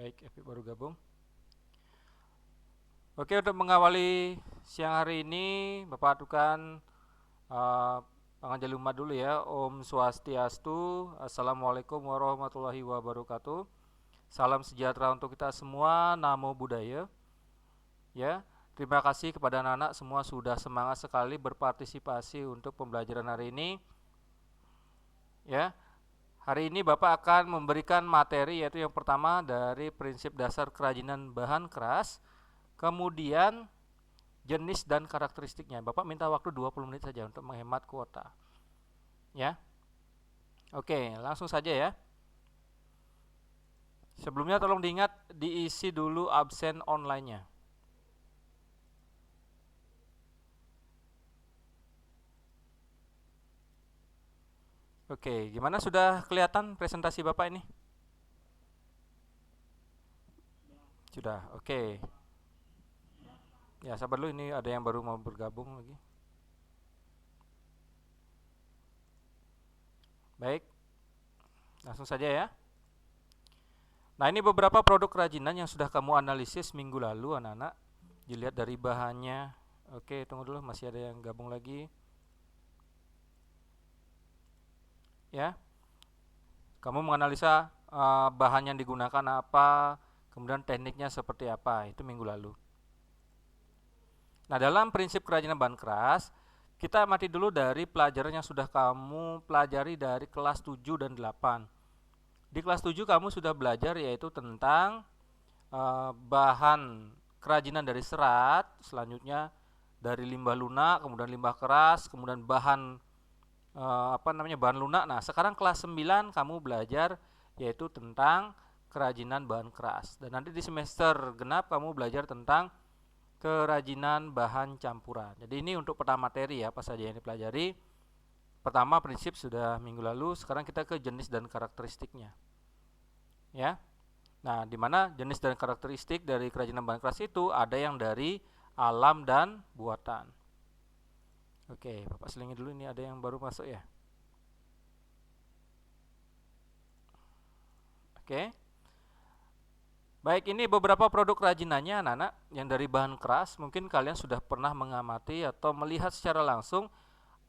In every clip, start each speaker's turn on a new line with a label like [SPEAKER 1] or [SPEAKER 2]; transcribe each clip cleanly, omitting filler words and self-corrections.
[SPEAKER 1] Baik, Epi baru gabung. Oke, untuk mengawali siang hari ini, Bapak atukan panganjali umat dulu ya. Om Swastiastu. Assalamualaikum warahmatullahi wabarakatuh. Salam sejahtera untuk kita semua. Namo Buddhaya. Ya, terima kasih kepada anak-anak semua sudah semangat sekali berpartisipasi untuk pembelajaran hari ini. Ya, hari ini Bapak akan memberikan materi, yaitu yang pertama dari prinsip dasar kerajinan bahan keras, kemudian jenis dan karakteristiknya. Bapak minta waktu 20 menit saja untuk menghemat kuota. Ya. Oke, langsung saja ya. Sebelumnya tolong diingat diisi dulu absen online-nya. Oke, gimana, sudah kelihatan presentasi Bapak ini? Sudah, oke. Ya, sabar dulu, ini ada yang baru mau bergabung lagi. Baik, langsung saja ya. Nah, ini beberapa produk kerajinan yang sudah kamu analisis minggu lalu, anak-anak. Dilihat dari bahannya. Oke, tunggu dulu, masih ada yang gabung lagi. Ya, kamu menganalisa bahan yang digunakan apa, kemudian tekniknya seperti apa, itu minggu lalu. Nah, dalam prinsip kerajinan bahan keras, kita amati dulu dari pelajaran yang sudah kamu pelajari dari kelas 7 dan 8. Di kelas 7 kamu sudah belajar yaitu tentang bahan kerajinan dari serat, selanjutnya dari limbah lunak, kemudian limbah keras, kemudian bahan bahan lunak. Nah, sekarang kelas 9 kamu belajar yaitu tentang kerajinan bahan keras. Dan nanti di semester genap kamu belajar tentang kerajinan bahan campuran. Jadi ini untuk pertama materi ya, apa saja yang dipelajari. Pertama prinsip sudah minggu lalu, sekarang kita ke jenis dan karakteristiknya. Ya. Nah, di mana jenis dan karakteristik dari kerajinan bahan keras itu ada yang dari alam dan buatan. Oke, Bapak selingi dulu, ini ada yang baru masuk ya. Oke. Baik, ini beberapa produk kerajinannya anak-anak yang dari bahan keras. Mungkin kalian sudah pernah mengamati atau melihat secara langsung,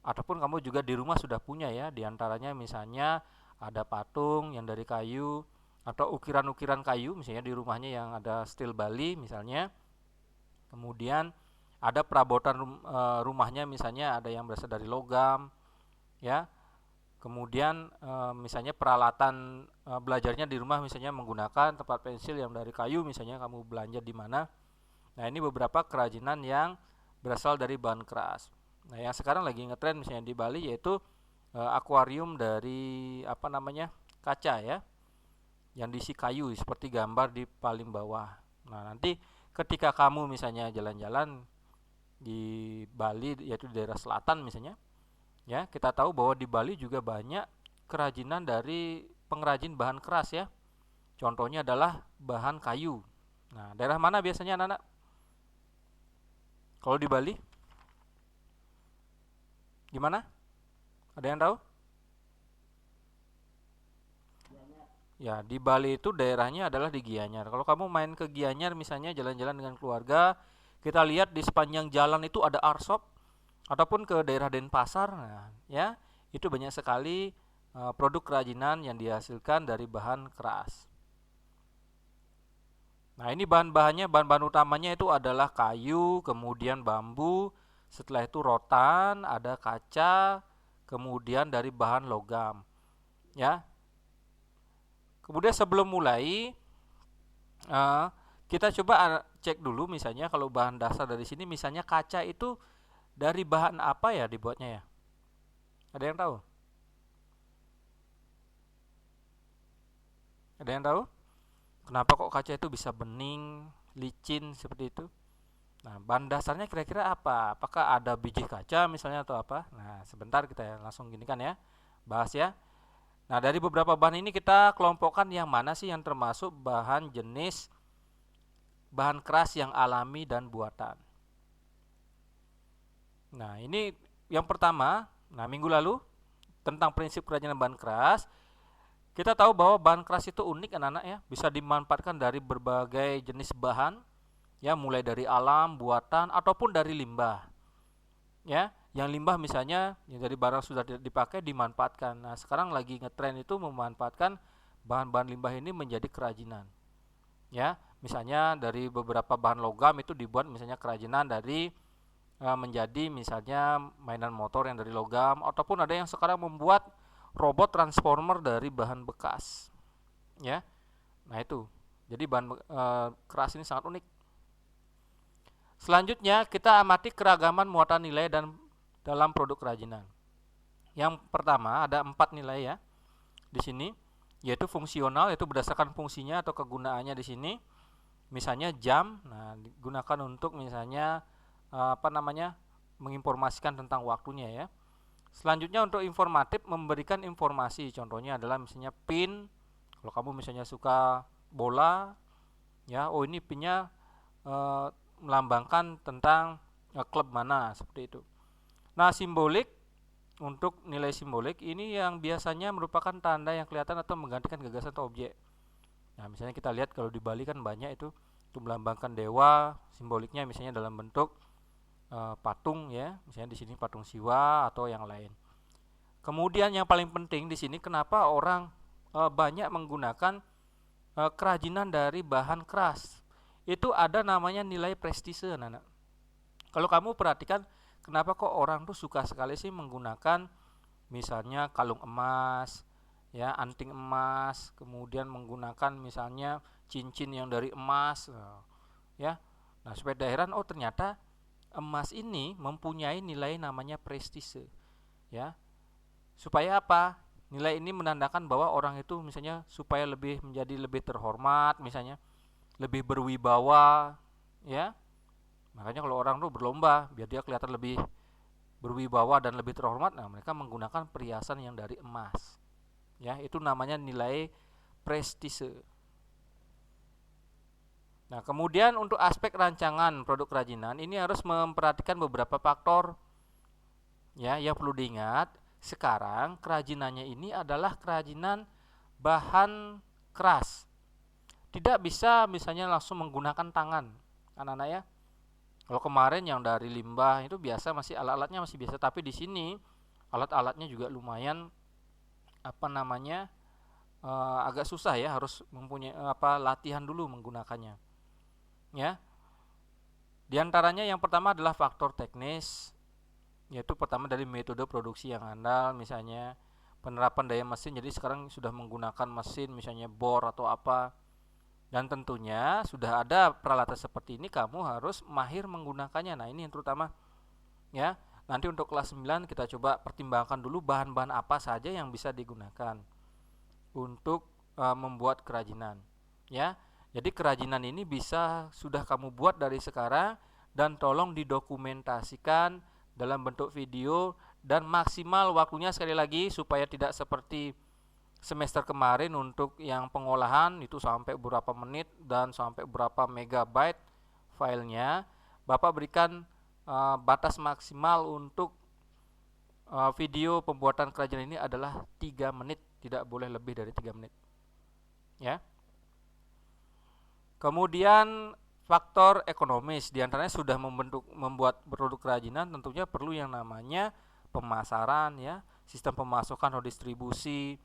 [SPEAKER 1] ataupun kamu juga di rumah sudah punya ya. Di antaranya misalnya ada patung yang dari kayu, atau ukiran-ukiran kayu misalnya di rumahnya yang ada stil Bali misalnya. Kemudian ada perabotan rumahnya misalnya ada yang berasal dari logam ya. Kemudian misalnya peralatan belajarnya di rumah misalnya menggunakan tempat pensil yang dari kayu misalnya kamu belanja di mana. Nah, ini beberapa kerajinan yang berasal dari bahan keras. Nah, yang sekarang lagi ngetren misalnya di Bali yaitu akuarium dari kaca ya, yang diisi kayu seperti gambar di paling bawah. Nah, nanti ketika kamu misalnya jalan-jalan di Bali yaitu di daerah selatan misalnya, ya, kita tahu bahwa di Bali juga banyak kerajinan dari pengrajin bahan keras ya. Contohnya adalah bahan kayu. Nah, daerah mana biasanya anak-anak? Kalau di Bali, gimana? Ada yang tahu? Ya, di Bali itu daerahnya adalah di Gianyar. Kalau kamu main ke Gianyar misalnya jalan-jalan dengan keluarga, kita lihat di sepanjang jalan itu ada arsop, ataupun ke daerah Denpasar, nah, ya, itu banyak sekali produk kerajinan yang dihasilkan dari bahan keras. Nah, ini bahan-bahannya, bahan-bahan utamanya itu adalah kayu, kemudian bambu, setelah itu rotan, ada kaca, kemudian dari bahan logam. Ya. Kemudian sebelum mulai, uh, kita coba cek dulu misalnya kalau bahan dasar dari sini misalnya kaca itu dari bahan apa ya dibuatnya ya? Ada yang tahu? Ada yang tahu? Kenapa kok kaca itu bisa bening, licin seperti itu? Nah, bahan dasarnya kira-kira apa? Apakah ada biji kaca misalnya atau apa? Nah, sebentar kita langsung gini kan ya, bahas ya. Nah, dari beberapa bahan ini kita kelompokkan yang mana sih yang termasuk bahan jenis bahan keras yang alami dan buatan. Nah, ini yang pertama, nah minggu lalu tentang prinsip kerajinan bahan keras. Kita tahu bahwa bahan keras itu unik anak-anak ya, bisa dimanfaatkan dari berbagai jenis bahan, ya mulai dari alam, buatan ataupun dari limbah. Ya, yang limbah misalnya yang dari barang sudah dipakai dimanfaatkan. Nah, sekarang lagi ngetren itu memanfaatkan bahan-bahan limbah ini menjadi kerajinan. Ya, misalnya dari beberapa bahan logam itu dibuat misalnya kerajinan dari menjadi misalnya mainan motor yang dari logam, ataupun ada yang sekarang membuat robot transformer dari bahan bekas. Ya, nah itu. Jadi bahan keras ini sangat unik. Selanjutnya kita amati keragaman muatan nilai dan dalam produk kerajinan. Yang pertama ada 4 nilai ya di sini, yaitu fungsional, yaitu berdasarkan fungsinya atau kegunaannya di sini. Misalnya jam, nah digunakan untuk misalnya menginformasikan tentang waktunya ya. Selanjutnya untuk informatif, memberikan informasi. Contohnya adalah misalnya pin. Kalau kamu misalnya suka bola, ya, oh ini pinnya melambangkan tentang klub mana, seperti itu. Nah, simbolik, untuk nilai simbolik ini yang biasanya merupakan tanda yang kelihatan atau menggantikan gagasan atau objek. Nah, misalnya kita lihat kalau di Bali kan banyak itu melambangkan dewa, simboliknya misalnya dalam bentuk patung ya, misalnya di sini patung Siwa atau yang lain. Kemudian yang paling penting di sini, kenapa orang banyak menggunakan kerajinan dari bahan keras? Itu ada namanya nilai prestise, anak-anak. Kalau kamu perhatikan, kenapa kok orang tuh suka sekali sih menggunakan misalnya kalung emas, ya, anting emas, kemudian menggunakan misalnya cincin yang dari emas, ya. Nah, supaya heran, oh ternyata emas ini mempunyai nilai namanya prestise, ya. Supaya apa? Nilai ini menandakan bahwa orang itu misalnya supaya menjadi lebih terhormat, misalnya lebih berwibawa, ya. Makanya kalau orang tuh berlomba biar dia kelihatan lebih berwibawa dan lebih terhormat, nah mereka menggunakan perhiasan yang dari emas. Ya, itu namanya nilai prestise. Nah, kemudian untuk aspek rancangan produk kerajinan ini harus memperhatikan beberapa faktor ya yang perlu diingat. Sekarang kerajinannya ini adalah kerajinan bahan keras. Tidak bisa misalnya langsung menggunakan tangan, anak-anak ya. Kalau kemarin yang dari limbah itu biasa, masih alat-alatnya masih biasa, tapi di sini alat-alatnya juga lumayan agak susah ya, harus mempunyai latihan dulu menggunakannya. Ya. Di antaranya yang pertama adalah faktor teknis, yaitu pertama dari metode produksi yang andal, misalnya penerapan daya mesin. Jadi sekarang sudah menggunakan mesin misalnya bor atau apa. Dan tentunya sudah ada peralatan seperti ini, kamu harus mahir menggunakannya. Nah, ini yang terutama ya. Nanti untuk kelas 9 kita coba pertimbangkan dulu bahan-bahan apa saja yang bisa digunakan untuk membuat kerajinan. Ya. Jadi kerajinan ini bisa sudah kamu buat dari sekarang, dan tolong didokumentasikan dalam bentuk video, dan maksimal waktunya sekali lagi supaya tidak seperti semester kemarin untuk yang pengolahan itu sampai berapa menit dan sampai berapa megabyte filenya. Bapak berikan batas maksimal untuk video pembuatan kerajinan ini adalah 3 menit, tidak boleh lebih dari 3 menit. Ya. Kemudian faktor ekonomis, diantaranya sudah membuat produk kerajinan, tentunya perlu yang namanya pemasaran ya, sistem pemasukan atau distribusi,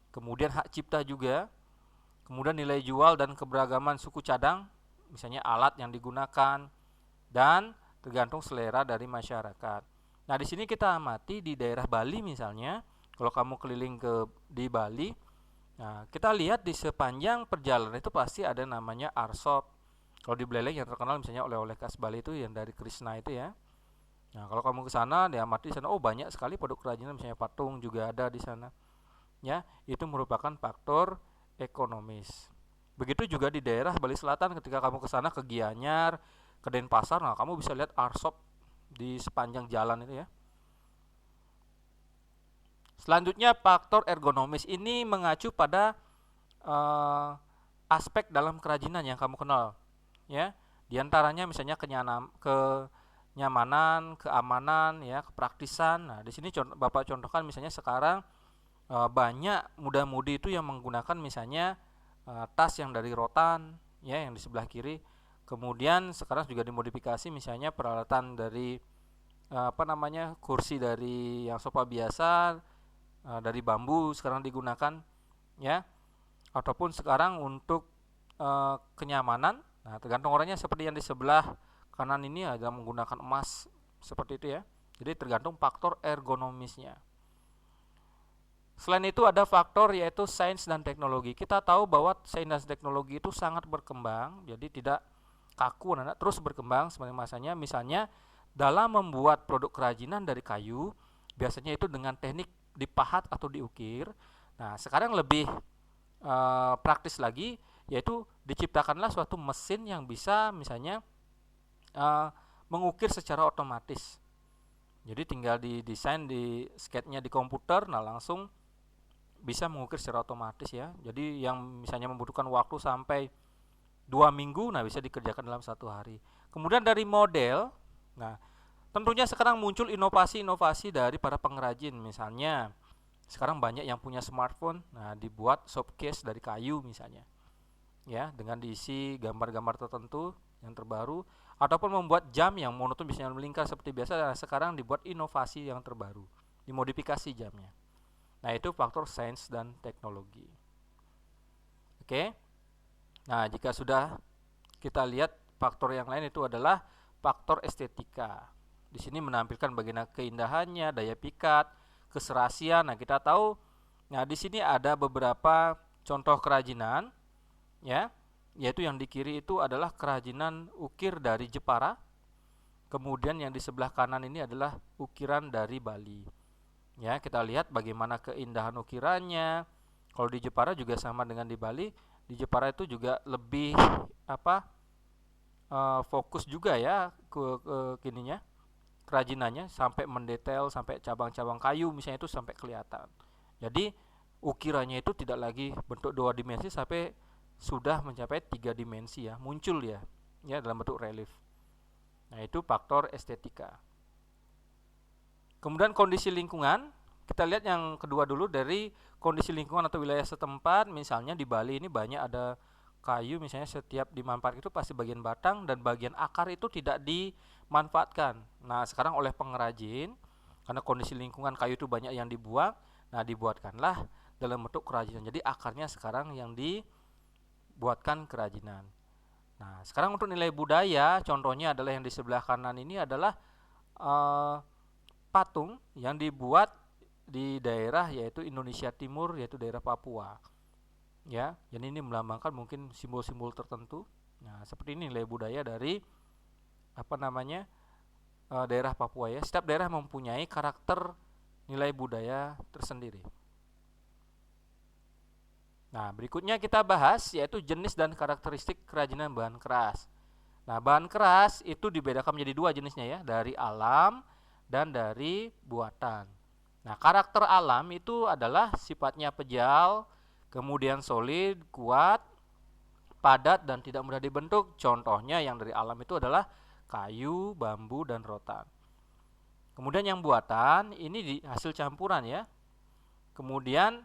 [SPEAKER 1] kemudian hak cipta juga, kemudian nilai jual dan keberagaman suku cadang, misalnya alat yang digunakan, dan tergantung selera dari masyarakat. Nah, di sini kita amati di daerah Bali misalnya, kalau kamu keliling di Bali, nah kita lihat di sepanjang perjalanan itu pasti ada namanya arsop. Kalau di Buleleng yang terkenal misalnya oleh-oleh khas Bali itu yang dari Krishna itu ya. Nah, kalau kamu ke sana, diamati di sana, oh banyak sekali produk kerajinan, misalnya patung juga ada di sana. Ya, itu merupakan faktor ekonomis. Begitu juga di daerah Bali Selatan, ketika kamu ke sana ke Gianyar, ke Denpasar, nah kamu bisa lihat arsop di sepanjang jalan itu ya. Selanjutnya faktor ergonomis, ini mengacu pada aspek dalam kerajinan yang kamu kenal ya. Di antaranya misalnya kenyamanan, keamanan ya, kepraktisan. Nah, di sini Bapak contohkan misalnya sekarang banyak muda-mudi itu yang menggunakan misalnya tas yang dari rotan ya, yang di sebelah kiri. Kemudian sekarang juga dimodifikasi misalnya peralatan dari kursi dari yang sofa biasa dari bambu sekarang digunakan ya, ataupun sekarang untuk kenyamanan. Nah, tergantung orangnya, seperti yang di sebelah kanan ini ada menggunakan emas seperti itu ya. Jadi tergantung faktor ergonomisnya. Selain itu ada faktor yaitu sains dan teknologi. Kita tahu bahwa sains dan teknologi itu sangat berkembang, jadi tidak kaku, terus berkembang sepanjang masanya. Misalnya dalam membuat produk kerajinan dari kayu, biasanya itu dengan teknik dipahat atau diukir. Nah, sekarang lebih praktis lagi, yaitu diciptakanlah suatu mesin yang bisa misalnya mengukir secara otomatis. Jadi tinggal didesain di sketnya di komputer, nah langsung bisa mengukir secara otomatis ya. Jadi yang misalnya membutuhkan waktu sampai 2 minggu, nah bisa dikerjakan dalam 1 hari. Kemudian dari model, nah tentunya sekarang muncul inovasi-inovasi dari para pengrajin. Misalnya sekarang banyak yang punya smartphone, nah dibuat showcase dari kayu misalnya ya, dengan diisi gambar-gambar tertentu yang terbaru, ataupun membuat jam yang monoton bisa melingkar seperti biasa. Nah, sekarang dibuat inovasi yang terbaru, dimodifikasi jamnya. Nah, itu faktor sains dan teknologi. Oke. Nah, jika sudah kita lihat faktor yang lain itu adalah faktor estetika. Di sini menampilkan bagaimana keindahannya, daya pikat, keserasian. Nah, kita tahu, nah di sini ada beberapa contoh kerajinan ya, yaitu yang di kiri itu adalah kerajinan ukir dari Jepara. Kemudian yang di sebelah kanan ini adalah ukiran dari Bali. Ya, kita lihat bagaimana keindahan ukirannya. Kalau di Jepara juga sama dengan di Bali. Di Jepara itu juga lebih fokus juga ya ke kininya, kerajinannya sampai mendetail, sampai cabang-cabang kayu misalnya itu sampai kelihatan. Jadi ukirannya itu tidak lagi bentuk 2 dimensi, sampai sudah mencapai 3 dimensi ya, muncul ya dalam bentuk relief. Nah, itu faktor estetika. Kemudian kondisi lingkungan, kita lihat yang kedua dulu dari kondisi lingkungan atau wilayah setempat. Misalnya di Bali ini banyak ada kayu, misalnya setiap dimanfaatkan itu pasti bagian batang dan bagian akar itu tidak dimanfaatkan. Nah, sekarang oleh pengrajin, karena kondisi lingkungan kayu itu banyak yang dibuang, nah dibuatkanlah dalam bentuk kerajinan. Jadi akarnya sekarang yang dibuatkan kerajinan. Nah, sekarang untuk nilai budaya, contohnya adalah yang di sebelah kanan ini adalah patung yang dibuat di daerah yaitu Indonesia Timur, yaitu daerah Papua. Ya, jadi ini melambangkan mungkin simbol-simbol tertentu. Nah, seperti ini nilai budaya dari daerah Papua ya. Setiap daerah mempunyai karakter nilai budaya tersendiri. Nah, berikutnya kita bahas yaitu jenis dan karakteristik kerajinan bahan keras. Nah, bahan keras itu dibedakan menjadi 2 jenisnya ya, dari alam dan dari buatan. Nah, karakter alam itu adalah sifatnya pejal, kemudian solid, kuat, padat, dan tidak mudah dibentuk. Contohnya yang dari alam itu adalah kayu, bambu, dan rotan. Kemudian yang buatan ini hasil campuran ya. Kemudian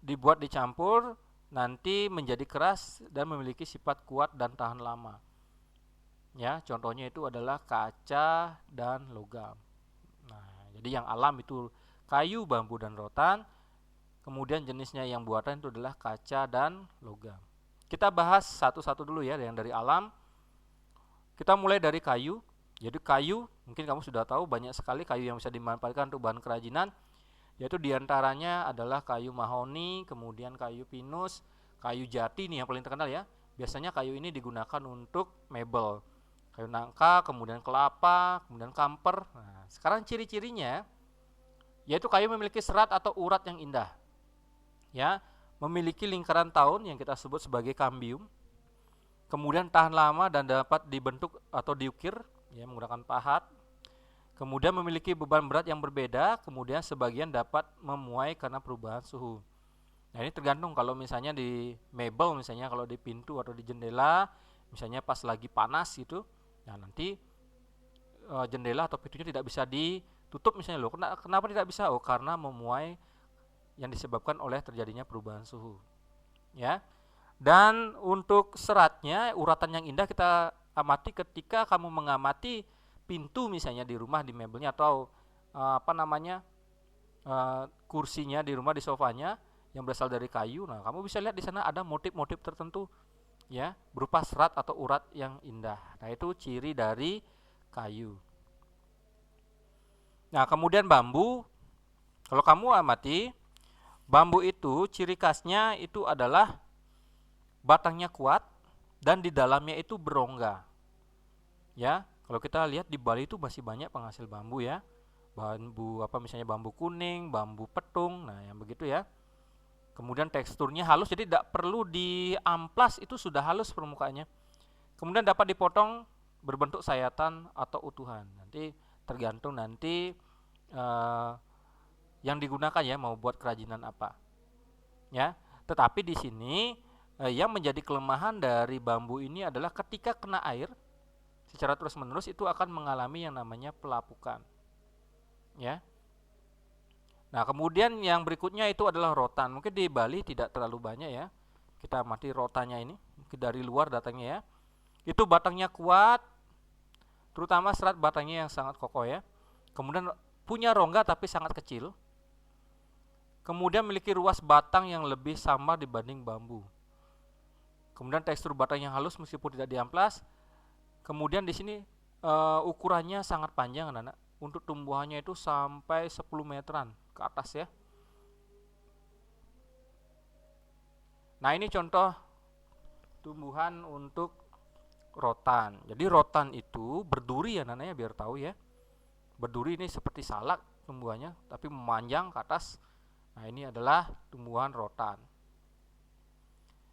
[SPEAKER 1] dibuat dicampur, nanti menjadi keras dan memiliki sifat kuat dan tahan lama. Ya, contohnya itu adalah kaca dan logam. Nah, jadi yang alam itu kayu, bambu, dan rotan. Kemudian jenisnya yang buatan itu adalah kaca dan logam. Kita bahas satu-satu dulu ya, yang dari alam. Kita mulai dari kayu. Jadi kayu, mungkin kamu sudah tahu banyak sekali kayu yang bisa dimanfaatkan untuk bahan kerajinan. Yaitu diantaranya adalah kayu mahoni, kemudian kayu pinus, kayu jati nih yang paling terkenal ya. Biasanya kayu ini digunakan untuk mebel. Kayu nangka, kemudian kelapa, kemudian kamper. Nah, sekarang ciri-cirinya yaitu kayu memiliki serat atau urat yang indah. Ya, memiliki lingkaran tahun yang kita sebut sebagai kambium. Kemudian tahan lama dan dapat dibentuk atau diukir ya menggunakan pahat. Kemudian memiliki beban berat yang berbeda, kemudian sebagian dapat memuai karena perubahan suhu. Nah, ini tergantung, kalau misalnya di mebel, misalnya kalau di pintu atau di jendela, misalnya pas lagi panas gitu, nah nanti jendela atau pintunya tidak bisa ditutup misalnya loh. Kenapa tidak bisa? Oh, karena memuai yang disebabkan oleh terjadinya perubahan suhu. Ya. Dan untuk seratnya, uratan yang indah kita amati ketika kamu mengamati pintu misalnya di rumah, di mebelnya, atau kursinya di rumah, di sofanya yang berasal dari kayu. Nah, kamu bisa lihat di sana ada motif-motif tertentu, ya, berupa serat atau urat yang indah. Nah, itu ciri dari kayu. Nah, kemudian bambu, kalau kamu amati, bambu itu ciri khasnya itu adalah batangnya kuat dan di dalamnya itu berongga. Ya, kalau kita lihat di Bali itu masih banyak penghasil bambu ya. Bambu misalnya bambu kuning, bambu petung, nah yang begitu ya. Kemudian teksturnya halus, jadi tidak perlu diamplas, itu sudah halus permukaannya. Kemudian dapat dipotong berbentuk sayatan atau utuhan. Nanti tergantung yang digunakan ya, mau buat kerajinan apa. Ya, tetapi di sini yang menjadi kelemahan dari bambu ini adalah ketika kena air secara terus-menerus itu akan mengalami yang namanya pelapukan. Ya. Nah, kemudian yang berikutnya itu adalah rotan. Mungkin di Bali tidak terlalu banyak ya. Kita amati rotannya ini dari luar datangnya ya. Itu batangnya kuat, terutama serat batangnya yang sangat kokoh ya. Kemudian punya rongga tapi sangat kecil. Kemudian memiliki ruas batang yang lebih samar dibanding bambu. Kemudian tekstur batang yang halus meskipun tidak diamplas. Kemudian di sini ukurannya sangat panjang anak-anak. Untuk tumbuhannya itu sampai 10 meteran ke atas ya. Nah, ini contoh tumbuhan untuk rotan. Jadi rotan itu berduri ya anak-anak ya, biar tahu ya. Berduri ini seperti salak tumbuhannya tapi memanjang ke atas. Nah, ini adalah tumbuhan rotan.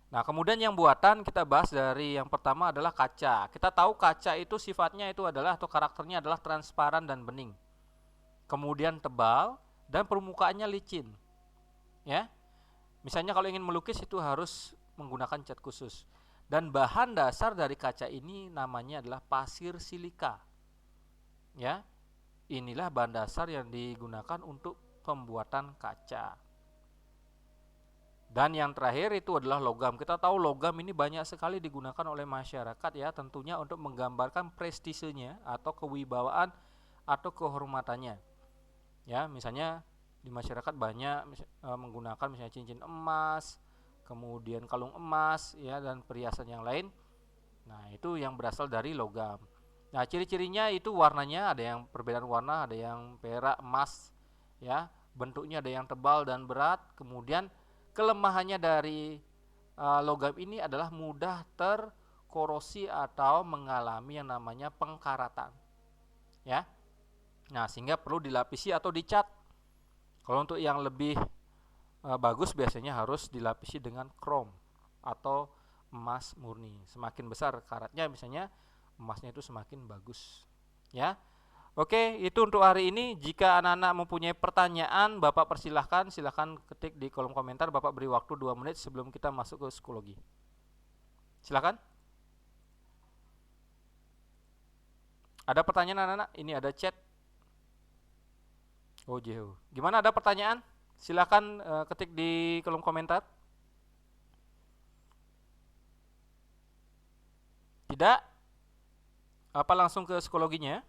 [SPEAKER 1] Nah, kemudian yang buatan kita bahas dari yang pertama adalah kaca. Kita tahu kaca itu sifatnya itu adalah atau karakternya adalah transparan dan bening. Kemudian tebal dan permukaannya licin. Ya. Misalnya kalau ingin melukis itu harus menggunakan cat khusus. Dan bahan dasar dari kaca ini namanya adalah pasir silika. Ya. Inilah bahan dasar yang digunakan untuk pembuatan kaca. Dan yang terakhir itu adalah logam. Kita tahu logam ini banyak sekali digunakan oleh masyarakat ya, tentunya untuk menggambarkan prestisenya atau kewibawaan atau kehormatannya. Ya, misalnya di masyarakat banyak menggunakan misalnya cincin emas, kemudian kalung emas ya, dan perhiasan yang lain. Nah, itu yang berasal dari logam. Nah, ciri-cirinya itu warnanya ada yang perbedaan warna, ada yang perak, emas ya, bentuknya ada yang tebal dan berat. Kemudian kelemahannya dari logam ini adalah mudah terkorosi atau mengalami yang namanya pengkaratan. Ya. Nah, sehingga perlu dilapisi atau dicat. Kalau untuk yang lebih bagus biasanya harus dilapisi dengan krom atau emas murni. Semakin besar karatnya misalnya, emasnya itu semakin bagus. Ya. Oke, itu untuk hari ini. Jika anak-anak mempunyai pertanyaan, Bapak silahkan ketik di kolom komentar. Bapak beri waktu 2 menit sebelum kita masuk ke psikologi. Silakan. Ada pertanyaan anak-anak? Ini ada chat. Oh, jauh. Gimana, ada pertanyaan? Silakan ketik di kolom komentar. Tidak? Apa langsung ke psikologinya?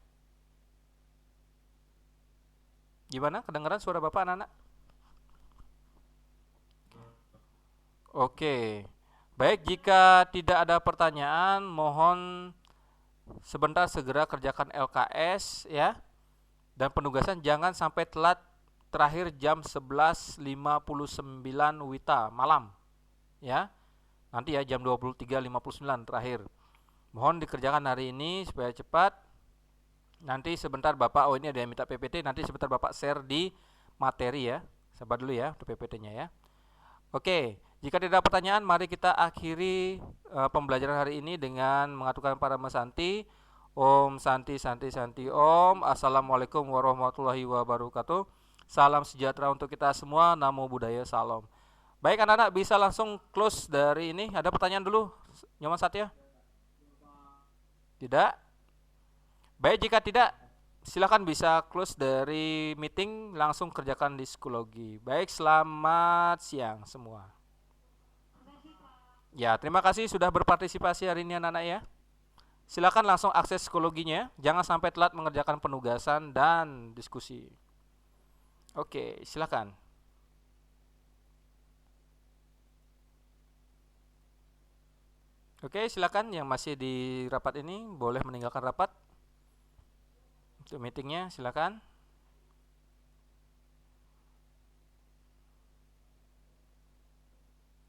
[SPEAKER 1] Gimana? Kedengaran suara Bapak anak-anak? Oke. Baik, jika tidak ada pertanyaan, mohon sebentar segera kerjakan LKS ya. Dan penugasan jangan sampai telat, terakhir jam 11.59 WITA malam. Ya. Nanti ya jam 23.59 terakhir. Mohon dikerjakan hari ini supaya cepat. Nanti sebentar Bapak, ini ada yang minta PPT, nanti sebentar Bapak share di materi ya. Sabar dulu ya untuk PPT-nya ya. Oke, jika tidak ada pertanyaan, mari kita akhiri pembelajaran hari ini dengan mengaturkan para mesanti. Om Santi Santi Santi Om. Assalamualaikum warahmatullahi wabarakatuh. Salam sejahtera untuk kita semua. Namo Buddhaya, salam. Baik anak-anak, bisa langsung close dari ini. Ada pertanyaan dulu, Nyoman Satya? Tidak? Baik, jika tidak, Silakan bisa close dari meeting, langsung kerjakan di psikologi. Baik, selamat siang semua. Ya, terima kasih sudah berpartisipasi hari ini anak-anak ya. Silakan langsung akses psikologinya, jangan sampai telat mengerjakan penugasan dan diskusi. Oke, silakan. Oke, silakan yang masih di rapat ini boleh meninggalkan rapat. Untuk meetingnya, silakan.